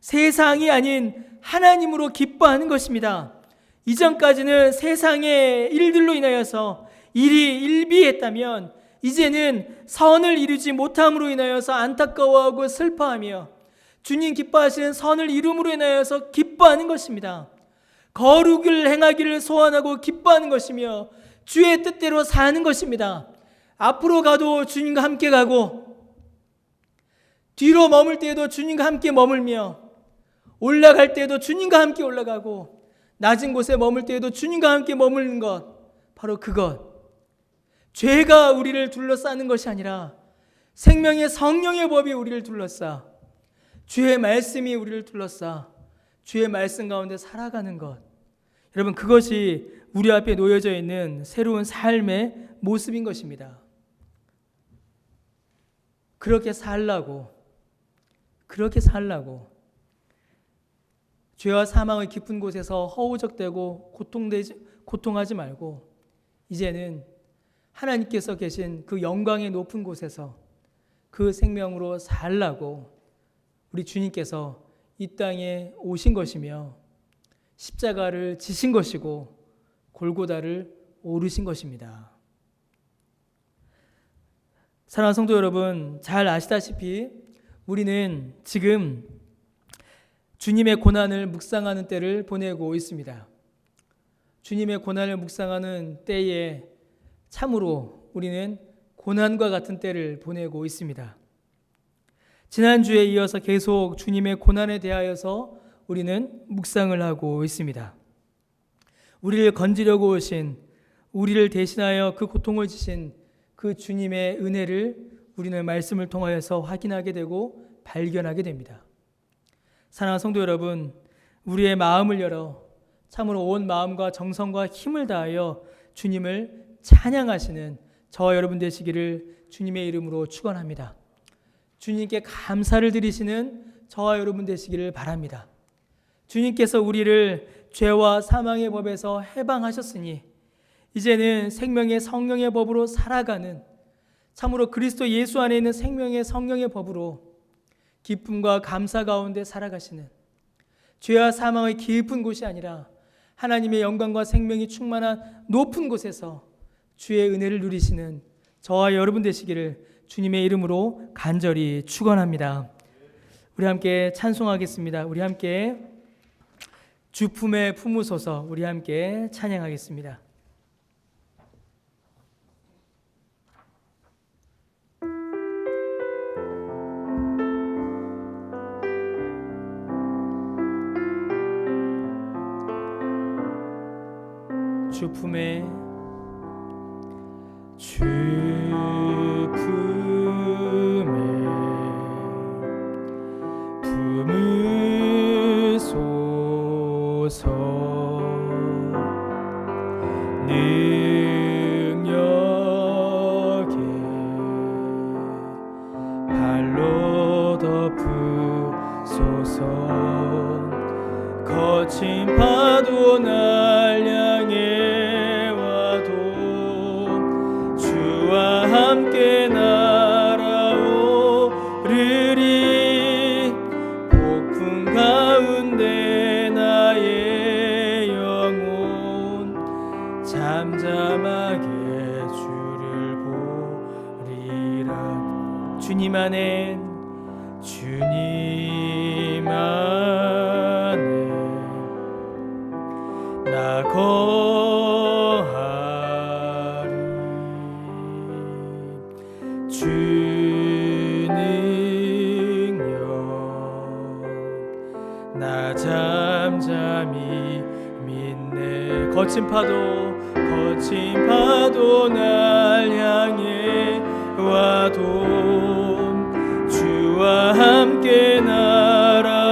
세상이 아닌 하나님으로 기뻐하는 것입니다. 이전까지는 세상의 일들로 인하여서 일이 일비했다면 이제는 선을 이루지 못함으로 인하여서 안타까워하고 슬퍼하며 주님 기뻐하시는 선을 이룸으로 인하여서 기뻐하는 것입니다. 거룩을 행하기를 소원하고 기뻐하는 것이며 주의 뜻대로 사는 것입니다. 앞으로 가도 주님과 함께 가고 뒤로 머물 때에도 주님과 함께 머물며 올라갈 때에도 주님과 함께 올라가고 낮은 곳에 머물 때에도 주님과 함께 머무는 것, 바로 그것. 죄가 우리를 둘러싸는 것이 아니라 생명의 성령의 법이 우리를 둘러싸, 주의 말씀이 우리를 둘러싸 주의 말씀 가운데 살아가는 것. 여러분, 그것이 우리 앞에 놓여져 있는 새로운 삶의 모습인 것입니다. 그렇게 살라고 죄와 사망의 깊은 곳에서 허우적대고 고통하지 말고 이제는 하나님께서 계신 그 영광의 높은 곳에서 그 생명으로 살라고 우리 주님께서 이 땅에 오신 것이며 십자가를 지신 것이고 골고다를 오르신 것입니다. 사랑하는 성도 여러분, 잘 아시다시피 우리는 지금 주님의 고난을 묵상하는 때를 보내고 있습니다. 주님의 고난을 묵상하는 때에 참으로 우리는 고난과 같은 때를 보내고 있습니다. 지난주에 이어서 계속 주님의 고난에 대하여서 우리는 묵상을 하고 있습니다. 우리를 건지려고 오신, 우리를 대신하여 그 고통을 지신 그 주님의 은혜를 우리는 말씀을 통하여서 확인하게 되고 발견하게 됩니다. 사랑하는 성도 여러분, 우리의 마음을 열어 참으로 온 마음과 정성과 힘을 다하여 주님을 찬양하시는 저와 여러분 되시기를 주님의 이름으로 축원합니다. 주님께 감사를 드리시는 저와 여러분 되시기를 바랍니다. 주님께서 우리를 죄와 사망의 법에서 해방하셨으니 이제는 생명의 성령의 법으로 살아가는, 참으로 그리스도 예수 안에 있는 생명의 성령의 법으로 기쁨과 감사 가운데 살아가시는, 죄와 사망의 깊은 곳이 아니라 하나님의 영광과 생명이 충만한 높은 곳에서 주의 은혜를 누리시는 저와 여러분 되시기를 주님의 이름으로 간절히 축원합니다. 우리 함께 찬송하겠습니다. 우리 함께 주 품에 품으소서. 우리 함께 찬양하겠습니다. 주 품에 품으소서. 능력에 발로 덮으소서. 거친 파도 날 향해 와도 주와 함께 날아오르리. 폭풍 가운데 나의 영혼 잠잠하게 주를 보리라. 주님 안에 나 거하리. 주 능력 나 잠잠히 믿네. 거친 파도 날 향해 와도 주와 함께 날아오르리.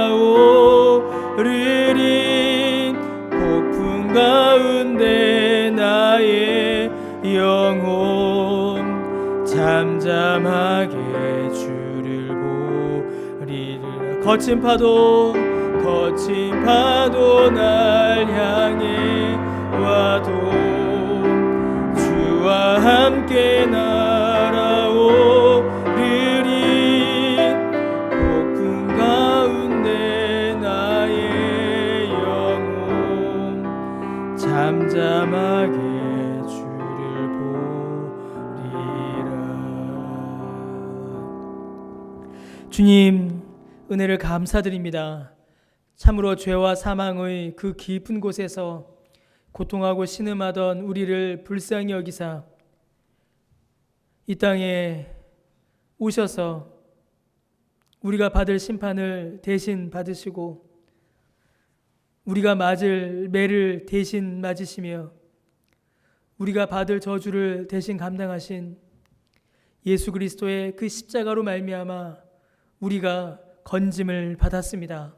폭풍 가운데 나의 영혼 잠잠하게 주를 보리라. 거친 파도 날 향해 와도 잠잠하게 주를 보리라. 주님, 은혜를 감사드립니다. 참으로 죄와 사망의 그 깊은 곳에서 고통하고 신음하던 우리를 불쌍히 여기사 이 땅에 오셔서 우리가 받을 심판을 대신 받으시고 우리가 맞을 매를 대신 맞으시며 우리가 받을 저주를 대신 감당하신 예수 그리스도의 그 십자가로 말미암아 우리가 건짐을 받았습니다.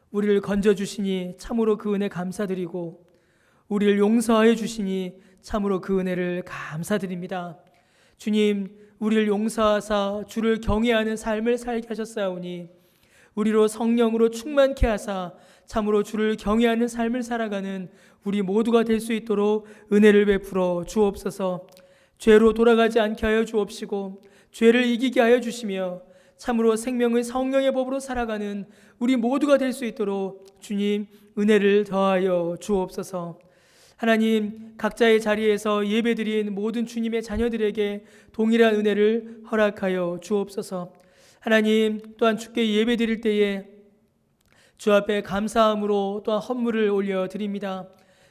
우리를 건져주시니 참으로 그 은혜 감사드리고 우리를 용서하여 주시니 참으로 그 은혜를 감사드립니다. 주님, 우리를 용서하사 주를 경외하는 삶을 살게 하셨사오니 우리로 성령으로 충만케 하사 참으로 주를 경외하는 삶을 살아가는 우리 모두가 될 수 있도록 은혜를 베풀어 주옵소서. 죄로 돌아가지 않게 하여 주옵시고 죄를 이기게 하여 주시며 참으로 생명의 성령의 법으로 살아가는 우리 모두가 될 수 있도록 주님 은혜를 더하여 주옵소서. 하나님, 각자의 자리에서 예배드린 모든 주님의 자녀들에게 동일한 은혜를 허락하여 주옵소서. 하나님, 또한 주께 예배드릴 때에 주 앞에 감사함으로 또한 헌물을 올려드립니다.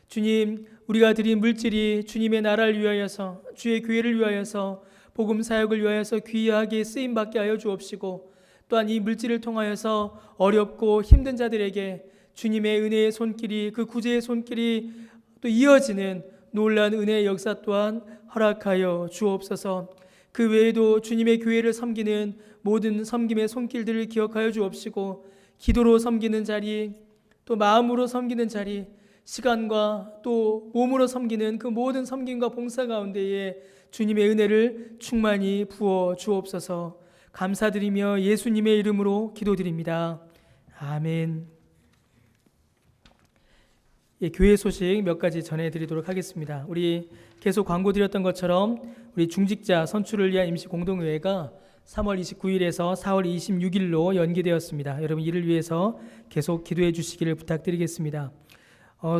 주님, 우리가 드린 물질이 주님의 나라를 위하여서 주의 교회를 위하여서 복음 사역을 위하여서 귀하게 쓰임받게 하여 주옵시고 또한 이 물질을 통하여서 어렵고 힘든 자들에게 주님의 은혜의 손길이 그 구제의 손길이 또 이어지는 놀라운 은혜의 역사 또한 허락하여 주옵소서. 그 외에도 주님의 교회를 섬기는 모든 섬김의 손길들을 기억하여 주옵시고 기도로 섬기는 자리, 또 마음으로 섬기는 자리, 시간과 또 몸으로 섬기는 그 모든 섬김과 봉사 가운데에 주님의 은혜를 충만히 부어 주옵소서. 감사드리며 예수님의 이름으로 기도드립니다. 아멘. 예, 교회 소식 몇 가지 전해드리도록 하겠습니다. 우리 계속 광고 드렸던 것처럼 우리 중직자 선출을 위한 임시 공동회의가 3월 29일에서 4월 26일로 연기되었습니다. 여러분 이를 위해서 계속 기도해 주시기를 부탁드리겠습니다.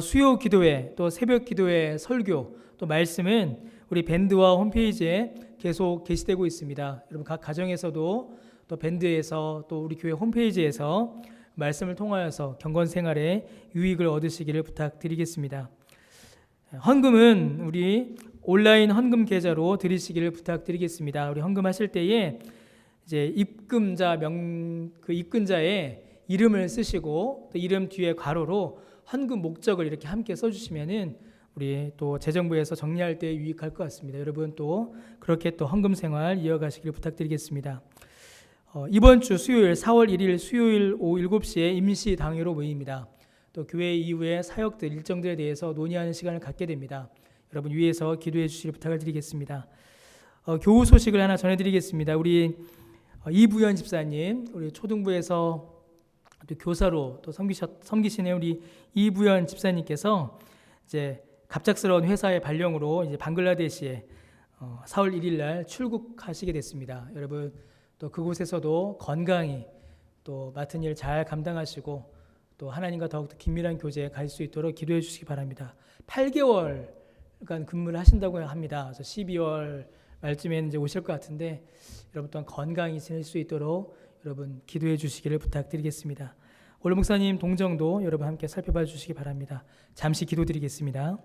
수요 기도회, 또 새벽 기도회, 설교, 또 말씀은 우리 밴드와 홈페이지에 계속 게시되고 있습니다. 여러분 각 가정에서도 또 밴드에서 또 우리 교회 홈페이지에서 말씀을 통하여서 경건 생활에 유익을 얻으시기를 부탁드리겠습니다. 헌금은 우리 온라인 헌금 계좌로 드리시기를 부탁드리겠습니다. 우리 헌금하실 때에 이제 그 입금자의 이름을 쓰시고 또 이름 뒤에 괄호로 헌금 목적을 이렇게 함께 써주시면은 우리 또 재정부에서 정리할 때 유익할 것 같습니다. 여러분 또 그렇게 또 헌금 생활 이어가시기를 부탁드리겠습니다. 이번 주 수요일 4월 1일 수요일 오후 7시에 임시 당회로 모입니다. 또 교회 이후의 사역들 일정들에 대해서 논의하는 시간을 갖게 됩니다. 여러분 위에서 기도해 주시길 부탁을 드리겠습니다. 교우 소식을 하나 전해드리겠습니다. 우리 이부연 집사님, 우리 초등부에서 또 교사로 또 섬기시는 우리 이부연 집사님께서 이제 갑작스러운 회사의 발령으로 이제 방글라데시에 4월 1일 날 출국하시게 됐습니다. 여러분 또 그곳에서도 건강히 또 맡은 일 잘 감당하시고 또 하나님과 더욱더 긴밀한 교제에 갈 수 있도록 기도해 주시기 바랍니다. 8개월간 근무를 하신다고 합니다. 그래서 12월 말쯤에는 이제 오실 것 같은데 여러분 또한 건강히 지낼 수 있도록 여러분 기도해 주시기를 부탁드리겠습니다. 올 목사님 동정도 여러분 함께 살펴봐 주시기 바랍니다. 잠시 기도드리겠습니다.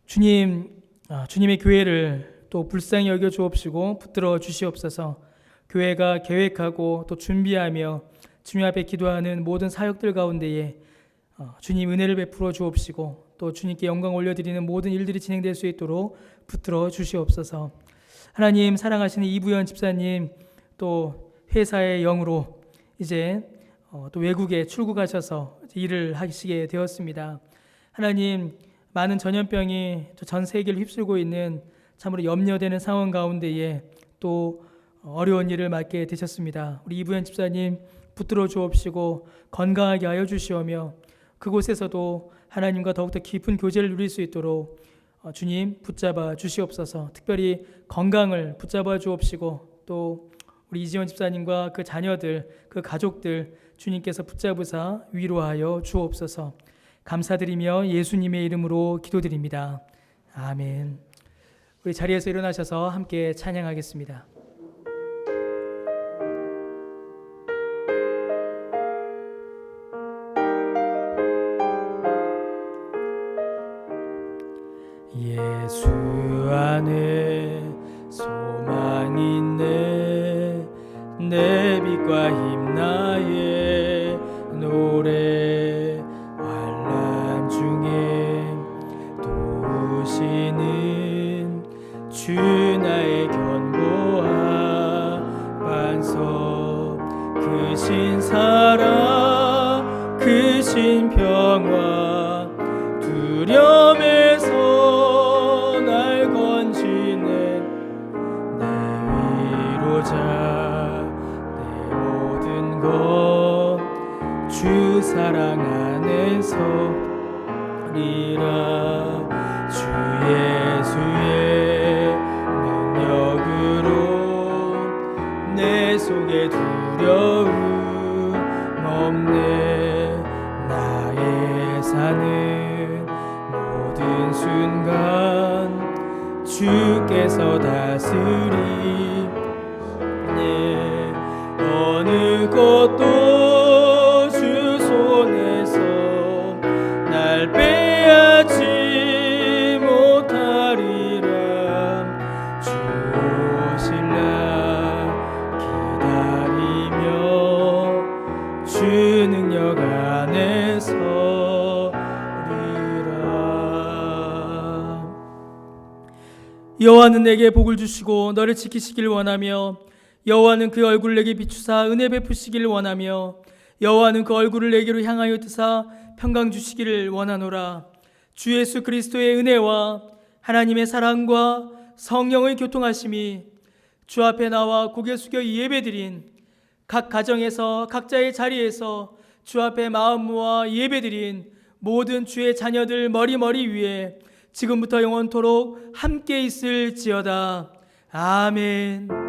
주님의 교회를 또 불쌍히 여겨 주옵시고 붙들어 주시옵소서. 교회가 계획하고 또 준비하며 주님 앞에 기도하는 모든 사역들 가운데에 주님 은혜를 베풀어 주옵시고 또 주님께 영광 올려드리는 모든 일들이 진행될 수 있도록 붙들어 주시옵소서. 하나님, 사랑하시는 이부연 집사님 또 회사의 영으로 이제 또 외국에 출국하셔서 일을 하시게 되었습니다. 하나님, 많은 전염병이 전 세계를 휩쓸고 있는 참으로 염려되는 상황 가운데에 또 어려운 일을 맡게 되셨습니다. 우리 이부연 집사님 붙들어 주옵시고 건강하게 하여 주시오며 그곳에서도 하나님과 더욱더 깊은 교제를 누릴 수 있도록 주님 붙잡아 주시옵소서. 특별히 건강을 붙잡아 주옵시고 또 우리 이지원 집사님과 그 자녀들, 그 가족들 주님께서 붙잡으사 위로하여 주옵소서. 감사드리며 예수님의 이름으로 기도드립니다. 아멘. 우리 자리에서 일어나셔서 함께 찬양하겠습니다. 예수 안에 소망 있네, 내 빛과 힘 나의 노래, 환난 중에 도우시는 주 나의 견고한 반석, 크신 사랑 크신 평화, 두려움에서 날 건지네, 내 위로자 내 모든 것 주 사랑 안에서리라. 주 예수의 능력으로 내 속에 두려움 없네, 나의 사는 모든 순간 주께서 다스리네, 어느 것도 주 손에서 날 빼앗지 못하리라. 주 오실 날 기다리며 주 능력 안에서 여호와는 내게 복을 주시고 너를 지키시길 원하며, 여호와는 그 얼굴을 내게 비추사 은혜 베푸시기를 원하며, 여호와는 그 얼굴을 내게로 향하여 드사 평강 주시기를 원하노라. 주 예수 그리스도의 은혜와 하나님의 사랑과 성령의 교통하심이 주 앞에 나와 고개 숙여 예배드린 각 가정에서 각자의 자리에서 주 앞에 마음 모아 예배드린 모든 주의 자녀들 머리 위에 지금부터 영원토록 함께 있을지어다. 아멘.